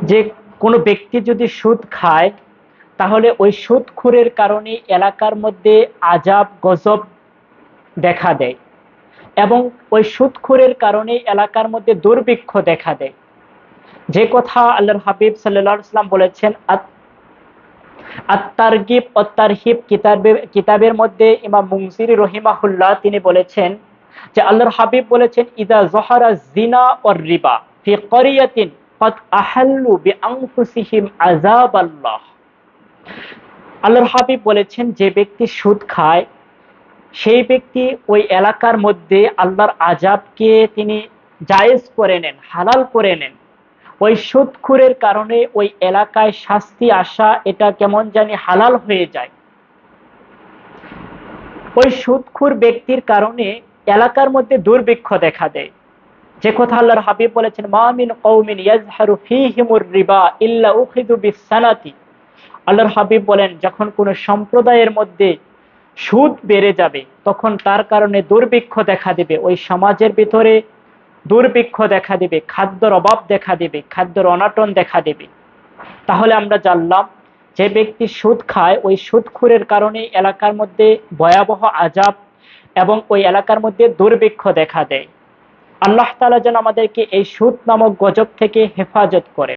যে কোনো ব্যক্তি যদি সুদ খায় তাহলে ওই সুদখোরের কারণে এলাকার মধ্যে আযাব গজব দেখা দেয় এবং ওই সুদখোরের কারণে এলাকার মধ্যে দুর্ভিক্ষ দেখা দেয়। যে কথা আল্লাহর হাবিব সাল্লাল্লাহু আলাইহি ওয়াসাল্লাম বলেছেন, আত-তারগিব ও তারহিব কিতাবের মধ্যে ইমাম মুনজিরি রহিমাহুল্লাহ তিনি বলেছেন যে আল্লাহর হাবিব বলেছেন, ইদা যহারা যিনা ওয়ার রিবা ফি ক্বরিয়াতিন ফাদ আহাল্লু বিআনফুসিহিম আযাবাল্লাহ। আল্লাহর হাবিব বলেছেন, যে ব্যক্তি সুদ খায় সেই ব্যক্তি ওই এলাকার মধ্যে আল্লাহর আযাবকে তিনি জায়েজ করে নেন, হালাল করে নেন। ওই সুদখোরের কারণে ওই এলাকায় শাস্তি আসা এটা কেমন জানি হালাল হয়ে যায়। ওই সুদখোর ব্যক্তির কারণে এলাকার মধ্যে দুর্ভিক্ষ দেখা দেয়। যে কথা আল্লাহর হাবিব বলেছেন, মা মিন কওমিন ইয়াজহারু ফীহিমুর রিবা ইল্লা উখিযু বিসসানাতি। আল্লাহর হাবিব বলেন, যখন কোন সম্প্রদায়ের মধ্যে সুদ বেড়ে যাবে তখন তার কারণে দুর্ভিক্ষ দেখা দিবে, ওই সমাজের ভিতরে দুর্ভিক্ষ দেখা দিবে, খাদ্যের অভাব দেখা দিবে, খাদ্যের অনাটন দেখা দিবে। তাহলে আমরা জানলাম যে ব্যক্তি সুদ খায় ওই সুদখোরের কারণে এলাকার মধ্যে ভয়াবহ আযাব এবং ওই এলাকার মধ্যে দুর্ভিক্ষ দেখা দেয়। আল্লাহ তাআলা যেন আমাদেরকে এই সুদ নামক গজব থেকে হেফাজত করে।